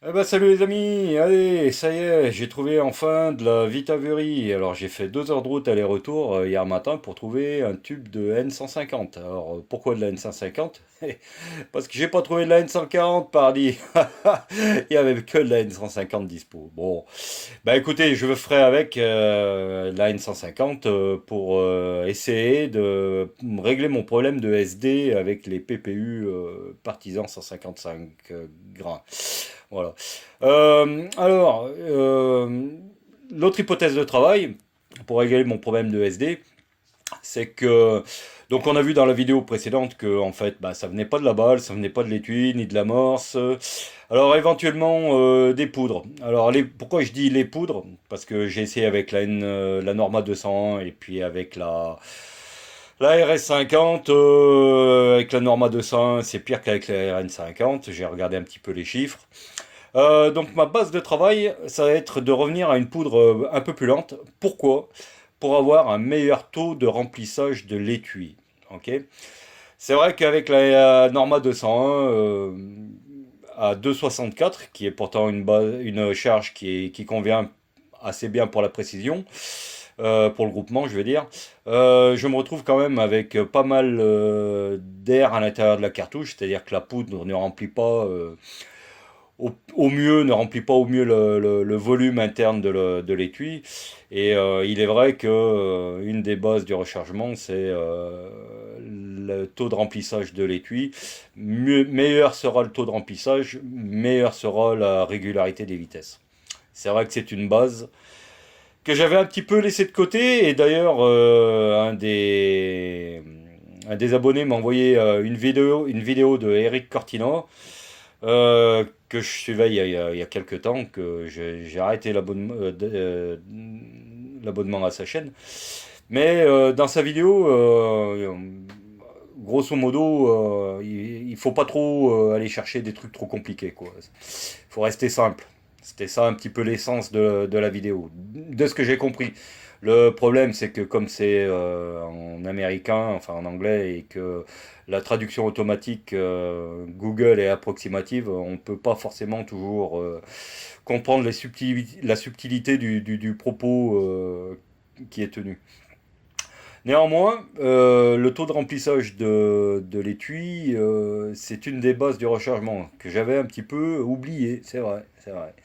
Eh ben salut les amis, allez, ça y est, j'ai trouvé enfin de la Vitavery. Alors j'ai fait 2 heures de route aller-retour hier matin pour trouver un tube de N150. Alors pourquoi de la N150? Parce que j'ai pas trouvé de la N140, pardi. Il y avait que de la N150 dispo. Bon, bah écoutez, je ferai avec la N150 pour essayer de régler mon problème de SD avec les PPU Partisan 155 grains. Voilà. L'autre hypothèse de travail, pour régler mon problème de SD, c'est que, donc on a vu dans la vidéo précédente que, en fait, bah, ça venait pas de la balle, ça venait pas de l'étui, ni de l'amorce. Alors éventuellement des poudres. Alors pourquoi je dis les poudres? Parce que j'ai essayé avec la Norma 201 et puis avec la RS50, avec la Norma 201, c'est pire qu'avec la RN50. J'ai regardé un petit peu les chiffres. Donc ma base de travail, ça va être de revenir à une poudre un peu plus lente. Pourquoi? Pour avoir un meilleur taux de remplissage de l'étui. Ok. C'est vrai qu'avec la Norma 201 à 2,64, qui est pourtant une charge qui convient assez bien pour la précision, pour le groupement, je veux dire. Je me retrouve quand même avec pas mal d'air à l'intérieur de la cartouche, c'est-à-dire que la poudre ne remplit pas au mieux, ne remplit pas au mieux le volume interne de l'étui. Et il est vrai que une des bases du rechargement, c'est le taux de remplissage de l'étui. Meilleur sera le taux de remplissage, meilleure sera la régularité des vitesses. C'est vrai que c'est une base que j'avais un petit peu laissée de côté. Et d'ailleurs, un des abonnés m'a envoyé une vidéo de Eric Cortina que je suivais il y a quelques temps, que j'ai arrêté l'abonnement à sa chaîne. Mais dans sa vidéo, grosso modo, il faut pas trop aller chercher des trucs trop compliqués, quoi. Il faut rester simple. C'était ça un petit peu l'essence de la vidéo, de ce que j'ai compris. Le problème, c'est que comme c'est en américain, enfin en anglais, et que la traduction automatique Google est approximative, on ne peut pas forcément toujours comprendre la subtilité du propos qui est tenu. Néanmoins, le taux de remplissage de l'étui, c'est une des bases du rechargement que j'avais un petit peu oublié, c'est vrai, c'est vrai.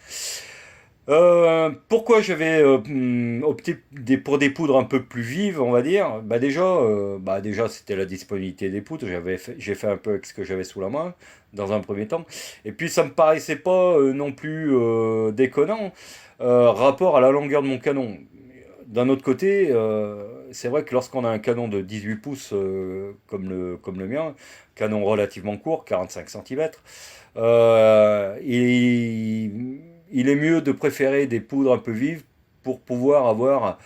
Pourquoi j'avais opté pour des poudres un peu plus vives, on va dire? Déjà c'était la disponibilité des poudres. J'ai fait un peu avec ce que j'avais sous la main dans un premier temps. Et puis ça me paraissait pas non plus déconnant rapport à la longueur de mon canon. D'un autre côté, c'est vrai que lorsqu'on a un canon de 18 pouces comme le mien, canon relativement court, 45 cm, il est mieux de préférer des poudres un peu vives pour pouvoir avoir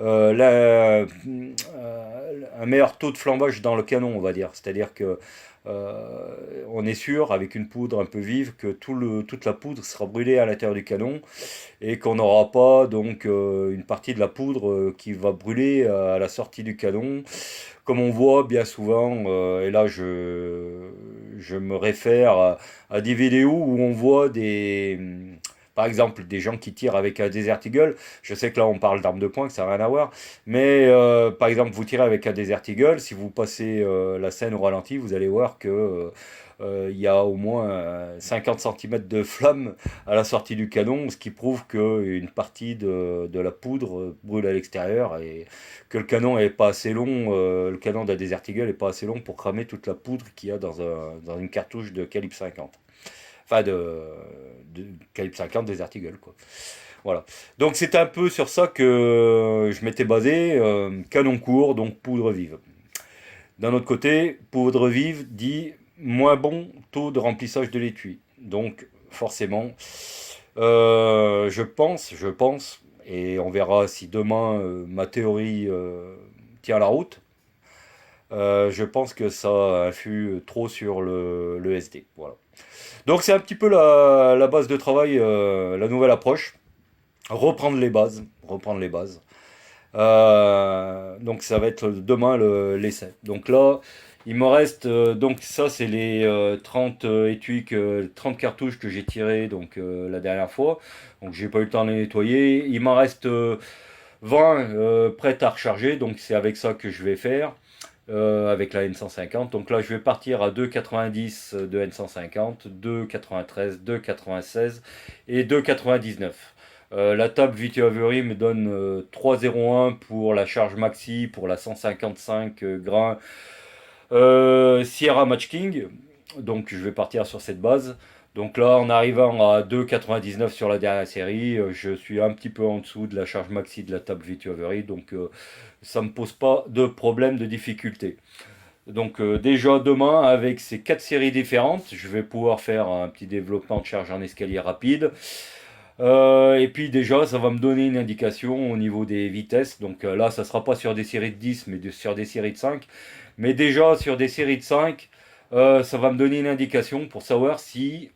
un meilleur taux de flambage dans le canon, on va dire. C'est-à-dire que on est sûr, avec une poudre un peu vive, que toute la poudre sera brûlée à l'intérieur du canon et qu'on n'aura pas donc une partie de la poudre qui va brûler à la sortie du canon, comme on voit bien souvent, et là je me réfère à des vidéos où on voit par exemple, des gens qui tirent avec un Desert Eagle. Je sais que là on parle d'armes de poing, que ça n'a rien à voir, mais par exemple, vous tirez avec un Desert Eagle, si vous passez la scène au ralenti, vous allez voir que il y a au moins 50 cm de flamme à la sortie du canon, ce qui prouve qu'une partie de la poudre brûle à l'extérieur et que le canon est pas assez long, le canon d'un Desert Eagle est pas assez long pour cramer toute la poudre qu'il y a dans une cartouche de calibre 50. Enfin, de calibre 50 Desert Eagle, quoi. Voilà. Donc c'est un peu sur ça que je m'étais basé, canon court, donc poudre vive. D'un autre côté, poudre vive dit moins bon taux de remplissage de l'étui. Donc forcément, je pense, et on verra si demain ma théorie tient la route. Je pense que ça influe trop sur le SD. Voilà. Donc c'est un petit peu la base de travail, la nouvelle approche. Reprendre les bases, reprendre les bases. Donc ça va être demain l'essai. Donc là, Il me reste, donc ça c'est les 30 étuis, 30 cartouches que j'ai tirées donc la dernière fois. Donc j'ai pas eu le temps de les nettoyer. Il m'en reste 20 prêtes à recharger, donc c'est avec ça que je vais faire. Avec la N150. Donc là, je vais partir à 2,90 de N150, 2,93, 2,96 et 2,99. La table Vito Avery me donne 3,01 pour la charge maxi, pour la 155 grains Sierra Match King. Donc je vais partir sur cette base. Donc là, en arrivant à 2,99 sur la dernière série, je suis un petit peu en dessous de la charge maxi de la table Vito Avery. Donc ça ne me pose pas de problème de difficulté. Donc déjà demain, avec ces 4 séries différentes, je vais pouvoir faire un petit développement de charge en escalier rapide. Et puis déjà, ça va me donner une indication au niveau des vitesses. Donc là, ça sera pas sur des séries de 10, mais sur des séries de 5. Mais déjà, sur des séries de 5, ça va me donner une indication pour savoir si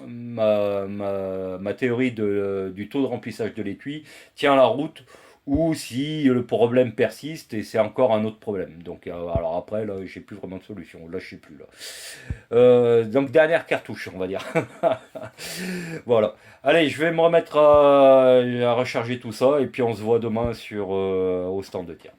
ma théorie du taux de remplissage de l'étui tient la route ou si le problème persiste et c'est encore un autre problème. Donc, alors après, là, j'ai plus vraiment de solution. Là, je sais plus là. Donc, dernière cartouche, on va dire. Voilà. Allez, je vais me remettre à recharger tout ça et puis on se voit demain au stand de tir.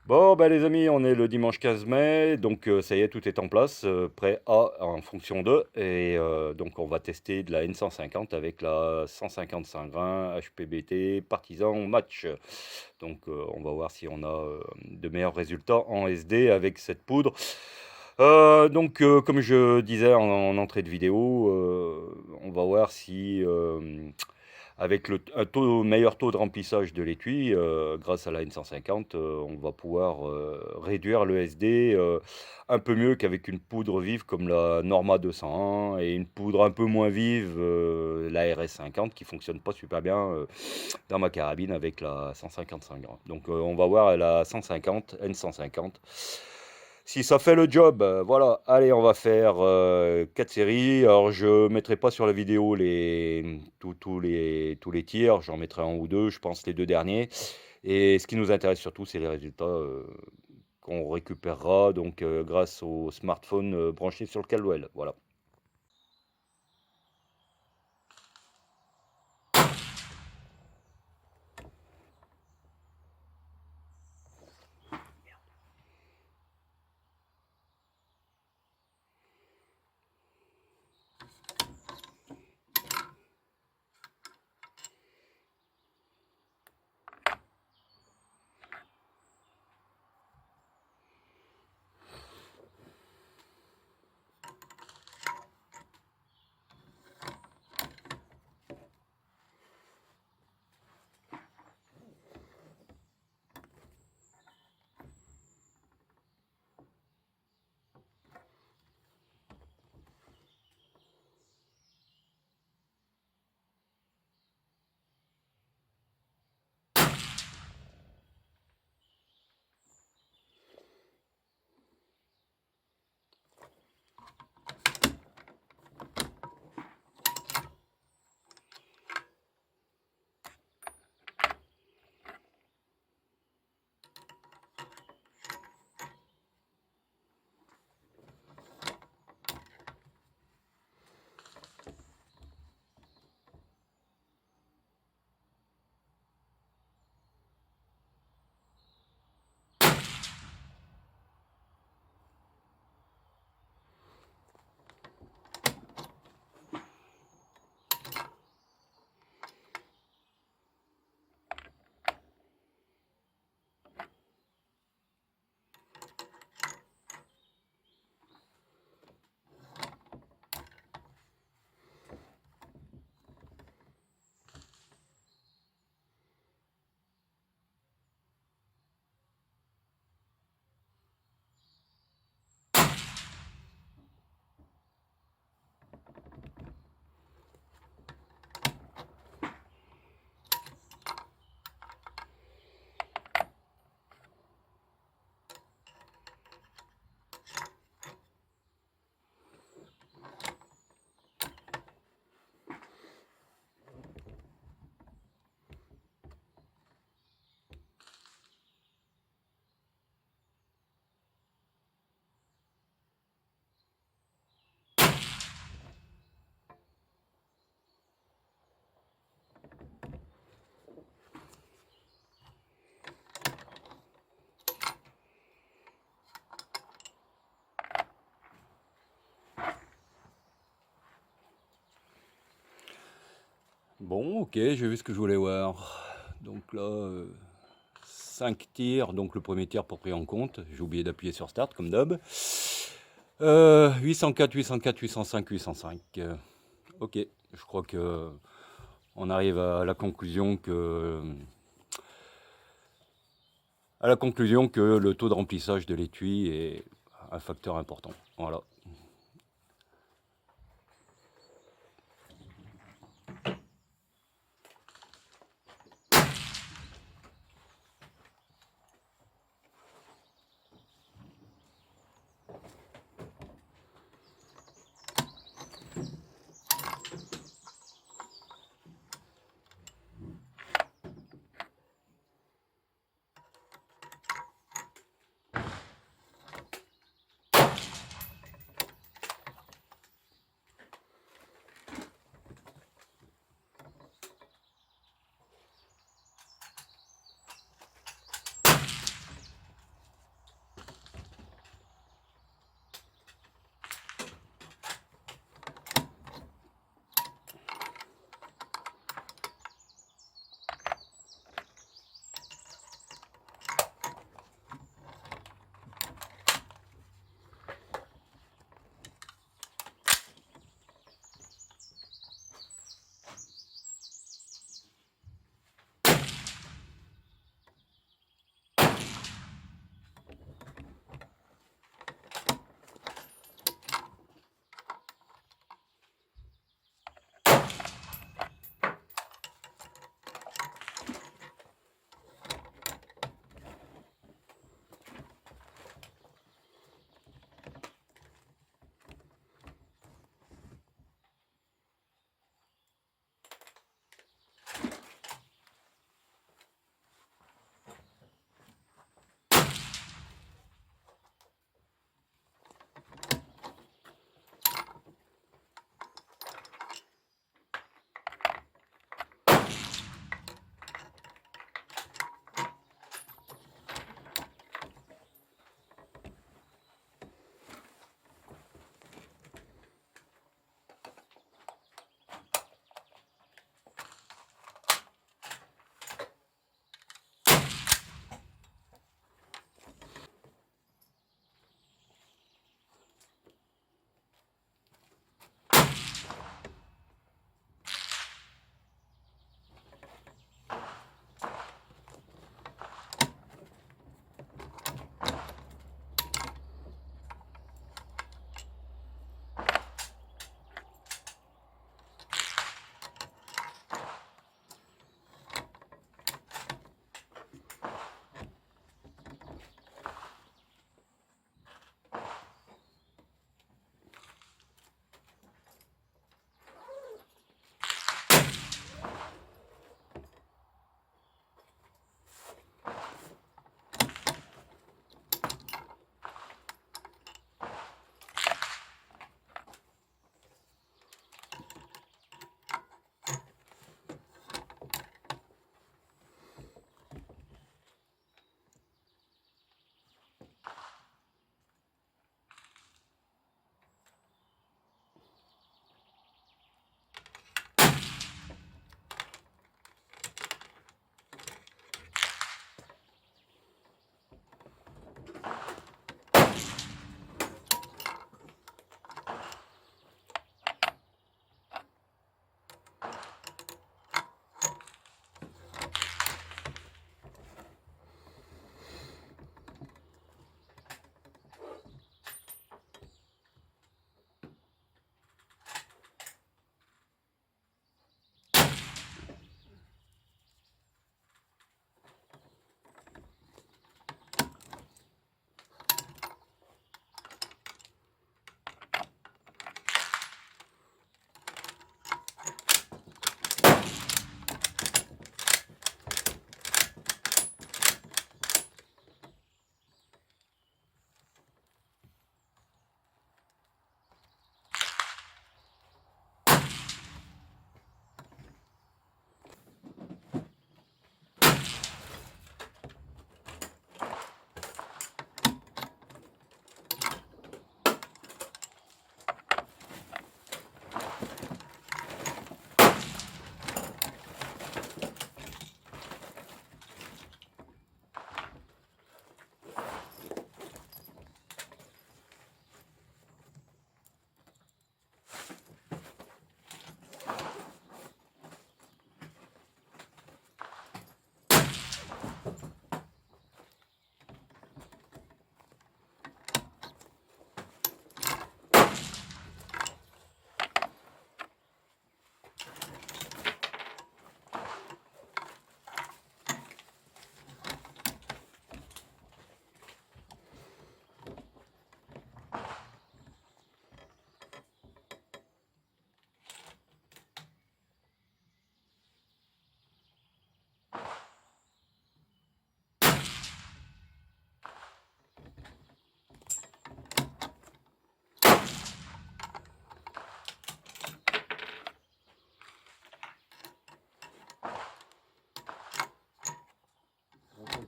Bon, ben les amis, on est le dimanche 15 mai, donc ça y est, tout est en place, prêt à en fonction de. Et donc on va tester de la N150 avec la 155 grains HPBT Partisan Match. Donc on va voir si on a de meilleurs résultats en SD avec cette poudre. Donc comme je disais en entrée de vidéo, on va voir si avec un meilleur taux de remplissage de l'étui, grâce à la N150, on va pouvoir réduire le SD un peu mieux qu'avec une poudre vive comme la Norma 201 et une poudre un peu moins vive, la RS50, qui fonctionne pas super bien dans ma carabine avec la 155 grammes. Donc on va voir la 150, N150. Si ça fait le job, voilà. Allez, on va faire 4 séries. Alors, je mettrai pas sur la vidéo tous les tirs. J'en mettrai un ou deux, je pense les deux derniers. Et ce qui nous intéresse surtout, c'est les résultats qu'on récupérera donc grâce au smartphone branché sur le Caldwell. Voilà. Bon, ok, j'ai vu ce que je voulais voir. Donc là, 5 tirs. Donc le premier tir pour pris en compte. J'ai oublié d'appuyer sur Start comme d'hab. 804, 804, 805, 805. Ok, je crois que on arrive à la conclusion que le taux de remplissage de l'étui est un facteur important. Voilà.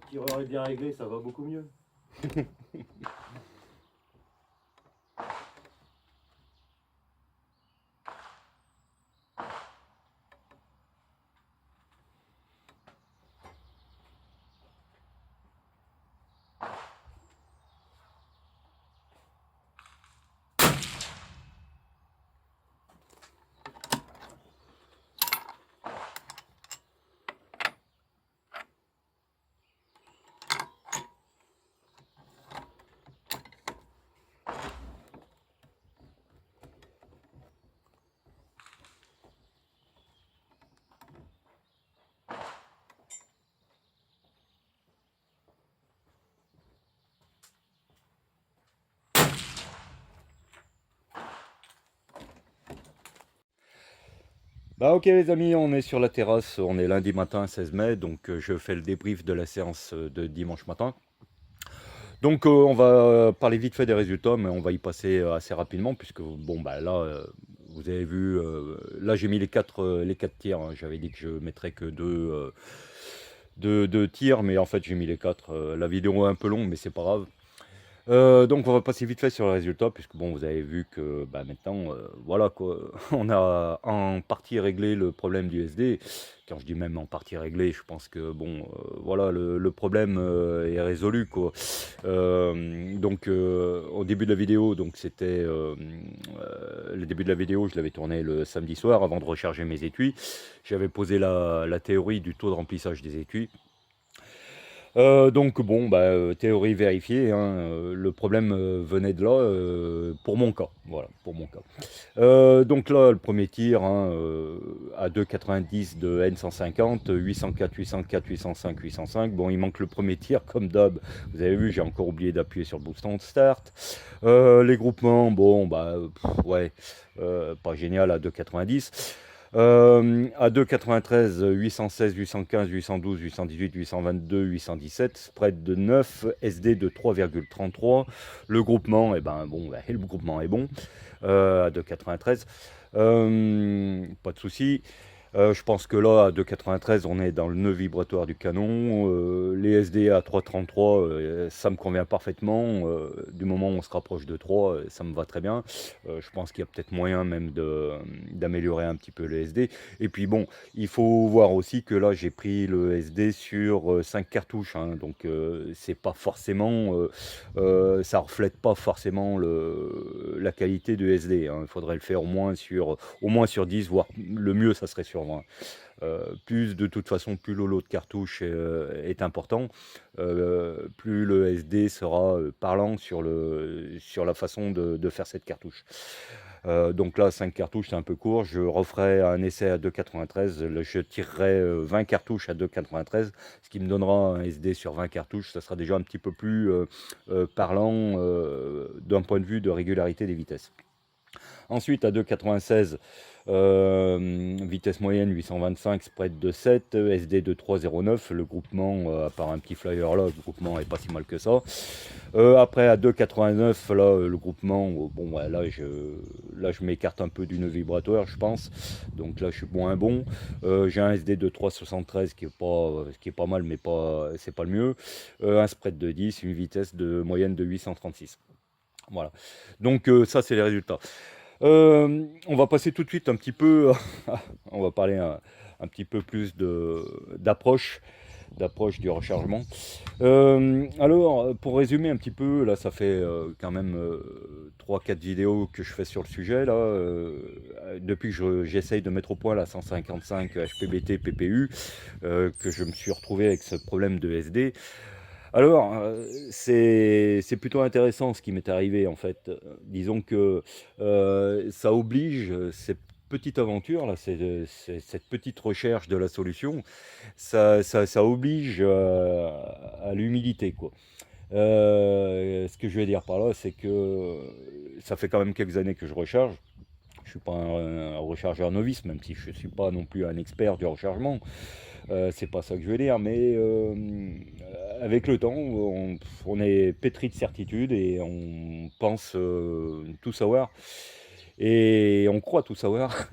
tireur est bien réglé, ça va beaucoup mieux. Bah ok les amis, on est sur la terrasse, on est lundi matin 16 mai, donc je fais le débrief de la séance de dimanche matin. Donc on va parler vite fait des résultats, mais on va y passer assez rapidement, puisque bon bah là, vous avez vu, là j'ai mis les quatre tirs, hein. J'avais dit que je mettrais que deux tirs, mais en fait j'ai mis les quatre. La vidéo est un peu longue, mais c'est pas grave. Donc on va passer vite fait sur le résultat, puisque bon, vous avez vu que bah, maintenant, voilà quoi, on a en partie réglé le problème du SD. Quand je dis même en partie réglé, je pense que bon, voilà, le problème est résolu quoi. Donc au début de la vidéo, donc c'était le début de la vidéo, je l'avais tourné le samedi soir avant de recharger mes étuis. J'avais posé la théorie du taux de remplissage des étuis. Donc bon, bah, théorie vérifiée, hein, le problème venait de là, pour mon cas, voilà, pour mon cas. Donc là, le premier tir, hein, à 2,90 de N150, 804, 804, 805, 805. Bon, il manque le premier tir, comme d'hab. Vous avez vu, j'ai encore oublié d'appuyer sur le boost start. Les groupements, bon, bah, ouais, pas génial à 2,90. À 2,93, 816, 815, 812, 818, 822, 817, spread de 9, SD de 3,33. Le groupement, eh ben, bon, le groupement est bon, à 2,93. Pas de souci. Je pense que là, à 2,93, on est dans le nœud vibratoire du canon. Les SD à 3,33, ça me convient parfaitement. Du moment où on se rapproche de 3, ça me va très bien. Je pense qu'il y a peut-être moyen même d'améliorer un petit peu le SD. Et puis bon, il faut voir aussi que là, j'ai pris le SD sur 5 cartouches, hein. Donc, c'est pas forcément, ça reflète pas forcément la qualité du SD, hein. Il faudrait le faire au moins sur 10, voire le mieux, ça serait sur 20. Plus de toute façon, plus le lot de cartouches est important, plus le SD sera parlant sur la façon de faire cette cartouche. Donc là, 5 cartouches, c'est un peu court. Je referai un essai à 2,93. Je tirerai 20 cartouches à 2,93, ce qui me donnera un SD sur 20 cartouches. Ça sera déjà un petit peu plus parlant d'un point de vue de régularité des vitesses. Ensuite, à 2,96, vitesse moyenne 825, spread de 7, SD de 3,09. Le groupement, à part un petit flyer là, le groupement est pas si mal que ça. Après, à 2,89, là, le groupement, bon, ouais, là, je m'écarte un peu du nœud vibratoire, je pense. Donc là, je suis moins bon. J'ai un SD de 3,73 qui est pas mal, mais c'est pas le mieux. Un spread de 10, une vitesse de moyenne de 836. Voilà. Donc ça, c'est les résultats. On va passer tout de suite un petit peu, on va parler un petit peu plus d'approche du rechargement. Alors, pour résumer un petit peu, là, ça fait quand même 3-4 vidéos que je fais sur le sujet, là, depuis que j'essaye de mettre au point la 155 HPBT PPU, que je me suis retrouvé avec ce problème de SD. Alors, c'est plutôt intéressant ce qui m'est arrivé en fait. Disons que ça oblige cette petite aventure, là, cette petite recherche de la solution, ça oblige à l'humilité, quoi. Ce que je vais dire par là, c'est que ça fait quand même quelques années que je recharge. Je suis pas un rechargeur novice, même si je suis pas non plus un expert du rechargement. C'est pas ça que je veux dire, mais avec le temps, on est pétri de certitude et on pense tout savoir. Et on croit tout savoir,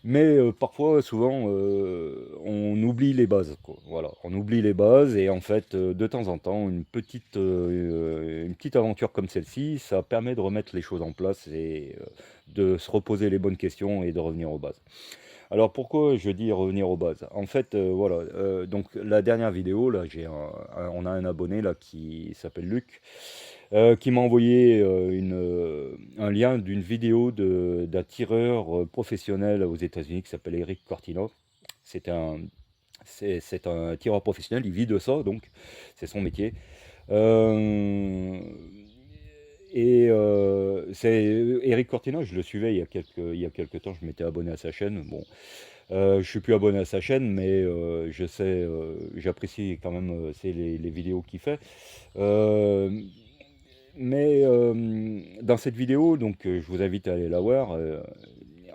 mais parfois, souvent, on oublie les bases, quoi. Voilà, on oublie les bases et en fait, de temps en temps, une petite aventure comme celle-ci, ça permet de remettre les choses en place et de se reposer les bonnes questions et de revenir aux bases. Alors pourquoi je dis revenir aux bases? En fait, voilà, donc la dernière vidéo, là, on a un abonné là qui s'appelle Luc, qui m'a envoyé un lien d'une vidéo d'un tireur professionnel aux États-Unis qui s'appelle Eric Cortina. C'est un, c'est un tireur professionnel, il vit de ça, donc c'est son métier. Euh, c'est Eric Cortina, je le suivais il y a quelques temps, je m'étais abonné à sa chaîne. Bon, je suis plus abonné à sa chaîne, mais je sais, j'apprécie quand même les vidéos qu'il fait. Euh, dans cette vidéo, donc je vous invite à aller la voir.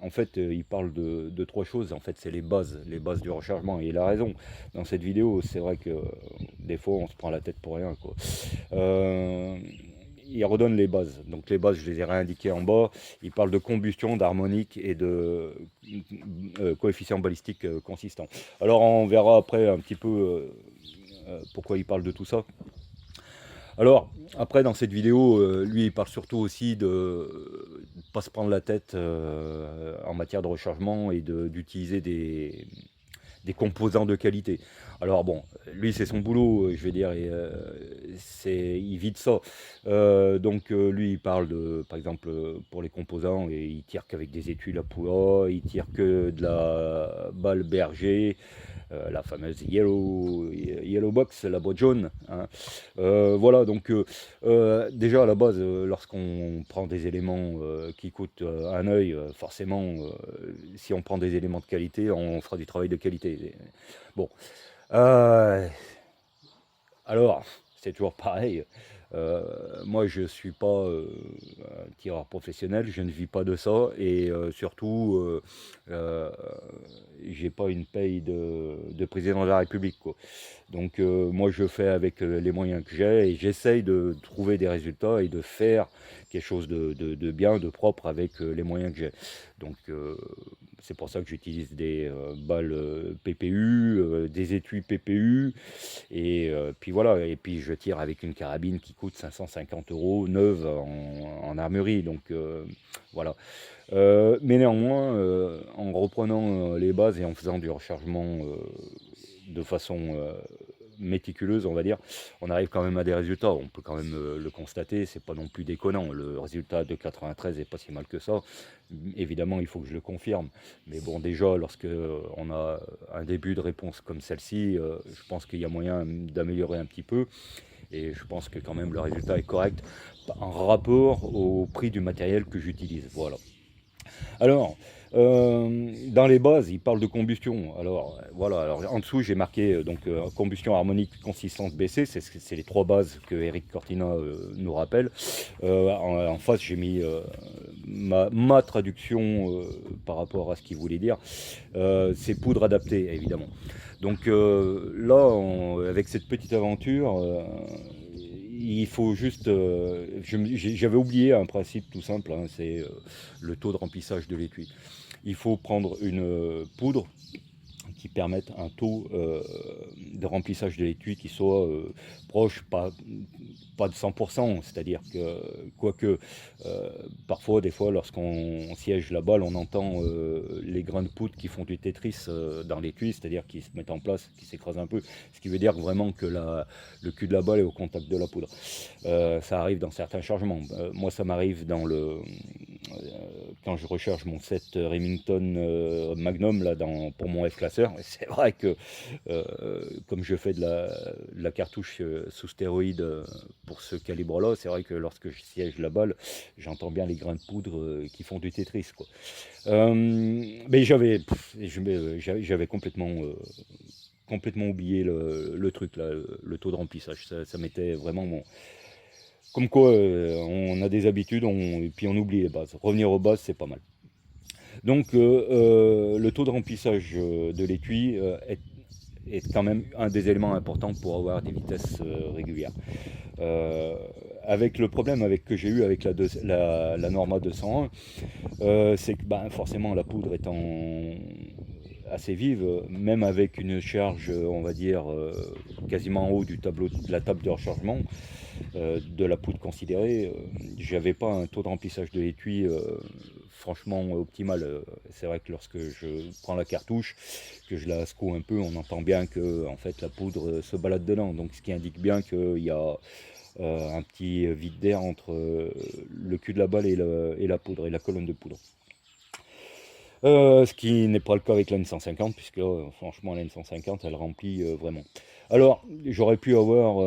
En fait, il parle de trois choses. En fait, c'est les bases du rechargement. Et il a raison. Dans cette vidéo, c'est vrai que des fois, on se prend la tête pour rien, quoi. Euh, il redonne les bases. Donc les bases, je les ai réindiquées en bas. Il parle de combustion, d'harmonique et de coefficient balistique consistant. Alors on verra après un petit peu pourquoi il parle de tout ça. Alors, après, dans cette vidéo, lui, il parle surtout aussi de ne pas se prendre la tête en matière de rechargement et d'utiliser des composants de qualité. Alors bon, lui c'est son boulot, je vais dire, et, il vit de ça. Lui il parle de, par exemple, pour les composants, et il tire qu'avec des étuis la poula, il tire que de la balle berger, la fameuse yellow box, la boîte jaune, hein. Voilà, donc déjà à la base, lorsqu'on prend des éléments qui coûtent un œil, forcément, si on prend des éléments de qualité, on fera du travail de qualité. Bon, euh, alors, c'est toujours pareil. Moi, je suis pas un tireur professionnel, je ne vis pas de ça, et surtout, euh, j'ai pas une paye de président de la République, quoi. Donc, moi, je fais avec les moyens que j'ai, et j'essaye de trouver des résultats et de faire quelque chose de bien, de propre avec les moyens que j'ai. Donc, c'est pour ça que j'utilise des balles PPU, des étuis PPU, et puis voilà, et puis je tire avec une carabine qui coûte 550 euros neuve en armurerie, donc voilà. Mais néanmoins, en reprenant les bases et en faisant du rechargement de façon méticuleuse, on va dire, on arrive quand même à des résultats. On peut quand même le constater, c'est pas non plus déconnant. Le résultat de 93 est pas si mal que ça. Évidemment, il faut que je le confirme. Mais bon, déjà, lorsque on a un début de réponse comme celle-ci, je pense qu'il y a moyen d'améliorer un petit peu. Et je pense que quand même le résultat est correct en rapport au prix du matériel que j'utilise. Voilà. Alors, dans les bases, il parle de combustion. Alors, voilà. Alors, en dessous, j'ai marqué combustion harmonique, consistance baissée. C'est les trois bases que Eric Cortina nous rappelle. En face, j'ai mis ma traduction par rapport à ce qu'il voulait dire. C'est poudre adaptée, évidemment. Donc là, avec cette petite aventure, il faut juste. J'avais oublié un principe tout simple, hein, c'est le taux de remplissage de l'étui. Il faut prendre une poudre qui permette un taux de remplissage de l'étui qui soit proche, pas de 100%, c'est-à-dire que, quoique, parfois, des fois, lorsqu'on siège la balle, on entend les grains de poudre qui font du Tetris dans l'étui, c'est-à-dire qui se mettent en place, qui s'écrasent un peu, ce qui veut dire vraiment que le cul de la balle est au contact de la poudre. Ça arrive dans certains chargements. Moi, ça m'arrive quand je recharge mon set Remington Magnum là, pour mon F-classeur. C'est vrai que comme je fais de la cartouche sous stéroïde pour ce calibre-là, c'est vrai que lorsque je siège la balle, j'entends bien les grains de poudre qui font du Tetris, quoi. Mais j'avais complètement oublié le truc là, le taux de remplissage. Ça m'était vraiment comme quoi, on a des habitudes et puis on oublie les bases. Revenir aux bases, c'est pas mal. Donc, le taux de remplissage de l'étui est quand même un des éléments importants pour avoir des vitesses régulières. avec le problème que j'ai eu avec la Norma 201, c'est que forcément la poudre étant assez vive, même avec une charge, on va dire, quasiment en haut du tableau, de la table de rechargement, de la poudre considérée, j'avais pas un taux de remplissage de l'étui franchement optimal. C'est vrai que lorsque je prends la cartouche, que je la secoue un peu, on entend bien que en fait la poudre se balade dedans, donc ce qui indique bien qu'il y a un petit vide d'air entre le cul de la balle et la poudre, et la colonne de poudre. Ce qui n'est pas le cas avec la N150, puisque là, franchement, la N150, elle remplit vraiment. Alors, j'aurais pu avoir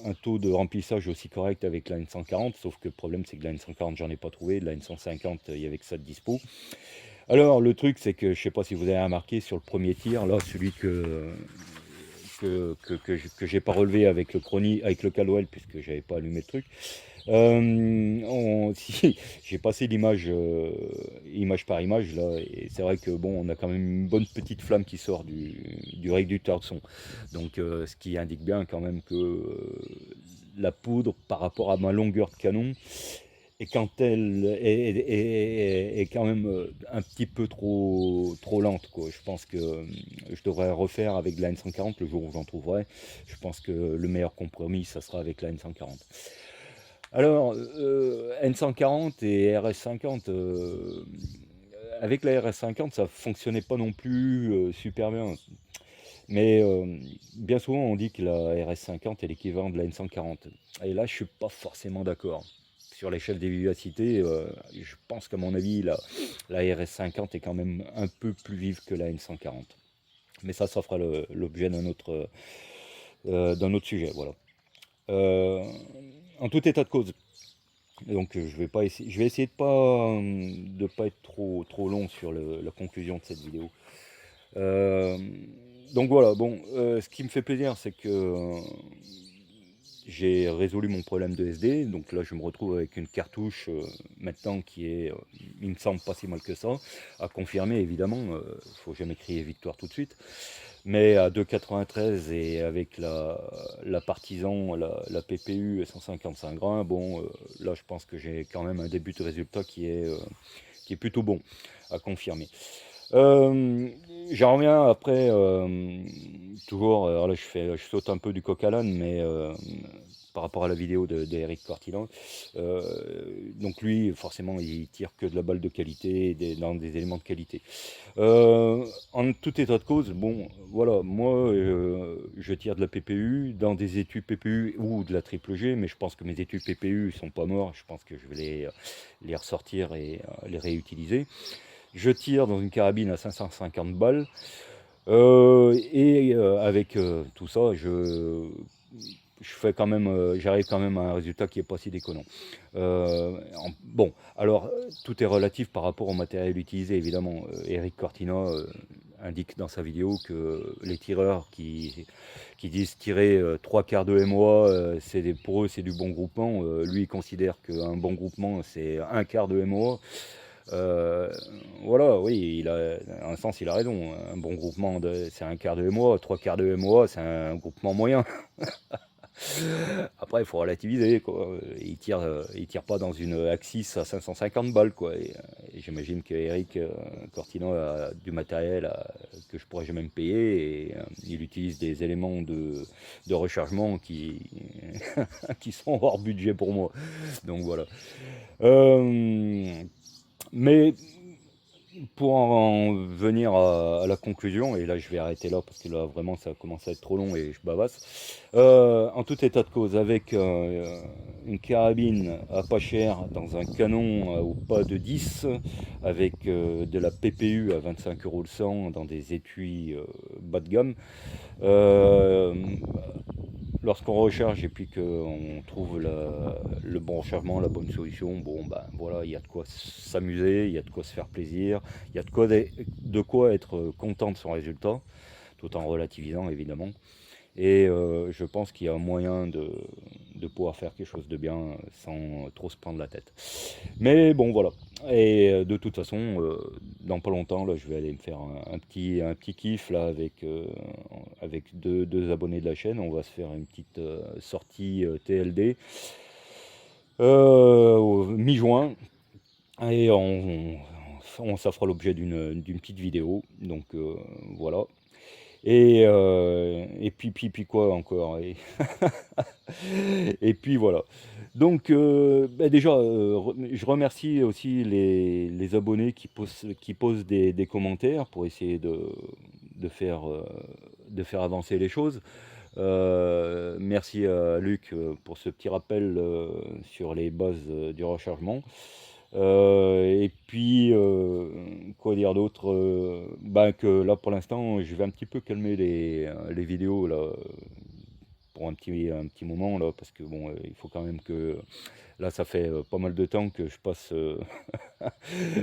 un taux de remplissage aussi correct avec la N140, sauf que le problème, c'est que la N140, j'en ai pas trouvé. La N150, il y avait que ça de dispo. Alors, le truc, c'est que, je sais pas si vous avez remarqué, sur le premier tir, là, celui que j'ai pas relevé avec avec le Caldwell, puisque j'avais pas allumé le truc. Si, j'ai passé l'image image par image là, et c'est vrai que bon, on a quand même une bonne petite flamme qui sort du réducteur de son, donc ce qui indique bien quand même que la poudre par rapport à ma longueur de canon, et quand elle est quand même un petit peu trop lente, quoi. Je pense que je devrais refaire avec la N140 le jour où j'en trouverai. Je pense que le meilleur compromis, ça sera avec la N140. Alors, N140 et RS50, avec la RS50, ça fonctionnait pas non plus super bien. Mais bien souvent, on dit que la RS50 est l'équivalent de la N140. Et là, je suis pas forcément d'accord. Sur l'échelle des vivacités, je pense qu'à mon avis, la RS50 est quand même un peu plus vive que la N140. Mais ça fera l'objet d'un autre sujet. Voilà. En tout état de cause, donc je vais essayer de pas être trop long sur la conclusion de cette vidéo. Donc voilà, bon, ce qui me fait plaisir, c'est que j'ai résolu mon problème de SD. Donc là, je me retrouve avec une cartouche maintenant qui est, il me semble, pas si mal que ça. À confirmer, évidemment, faut jamais crier victoire tout de suite. Mais à 2,93 et avec la Partisan, la PPU 155 grains, bon, là je pense que j'ai quand même un début de résultat qui est plutôt bon, à confirmer. J'en reviens après, toujours, alors là je saute un peu du coq à l'âne, mais par rapport à la vidéo d'Eric Cortilan, donc lui forcément il tire que de la balle de qualité, dans des éléments de qualité. En tout état de cause, bon voilà, moi je tire de la PPU dans des étuis PPU ou de la triple G, mais je pense que mes étuis PPU sont pas morts, je pense que je vais les ressortir et les réutiliser. Je tire dans une carabine à 550 balles, et avec tout ça, j'arrive quand même à un résultat qui est pas si déconnant. Bon, alors tout est relatif par rapport au matériel utilisé, évidemment. Eric Cortina indique dans sa vidéo que les tireurs qui disent tirer 3/4 de MOA, pour eux c'est du bon groupement. Lui il considère qu'un bon groupement c'est 1/4 de MOA. Voilà, oui, dans un sens il a raison. Un bon groupement c'est 1/4 de MOA, 3/4 de MOA c'est un groupement moyen. Après, il faut relativiser, quoi. Il tire pas dans une Axis à 550 balles, quoi. Et j'imagine que Eric Cortino a du matériel que je pourrais jamais me payer, et il utilise des éléments de rechargement qui sont hors budget pour moi. Donc voilà. Mais pour en venir à la conclusion, et là je vais arrêter là parce que là vraiment ça commence à être trop long et je bavasse. En tout état de cause, avec une carabine à pas cher dans un canon au pas de 10, avec de la PPU à 25 € le 100 dans des étuis bas de gamme, lorsqu'on recharge et puis qu'on trouve le bon rechargement, la bonne solution, bon ben voilà, il y a de quoi s'amuser, il y a de quoi se faire plaisir, il y a de quoi être content de son résultat, tout en relativisant évidemment. Et je pense qu'il y a moyen de pouvoir faire quelque chose de bien sans trop se prendre la tête. Mais bon voilà, Et de toute façon, dans pas longtemps, là, je vais aller me faire un petit kiff là, avec deux abonnés de la chaîne. On va se faire une petite sortie TLD mi-juin. Et ça fera l'objet d'une petite vidéo. Donc voilà. Et puis quoi encore? Et puis voilà. Donc bah déjà, je remercie aussi les abonnés qui posent des commentaires pour essayer de faire, euh, de faire avancer les choses. Merci à Luc pour ce petit rappel sur les bases du rechargement. Et puis, quoi dire d'autre? Bah, que là, pour l'instant, je vais un petit peu calmer les vidéos là, pour un petit moment là, parce que bon, il faut quand même que là, ça fait pas mal de temps que je passe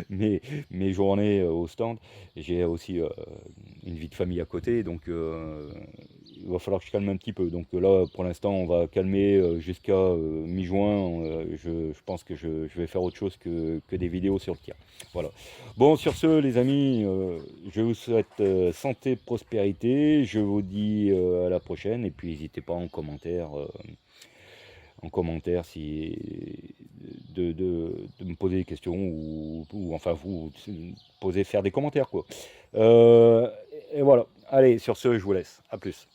mes, mes journées au stand. J'ai aussi une vie de famille à côté, donc il va falloir que je calme un petit peu. Donc là, pour l'instant, on va calmer jusqu'à mi-juin. Je pense que je vais faire autre chose que des vidéos sur le tir. Voilà. Bon, sur ce, les amis, je vous souhaite santé, prospérité. Je vous dis à la prochaine. Et puis, n'hésitez pas en commentaire si, de me poser des questions ou enfin vous poser, faire des commentaires quoi. Et voilà. Allez, sur ce, je vous laisse. À plus.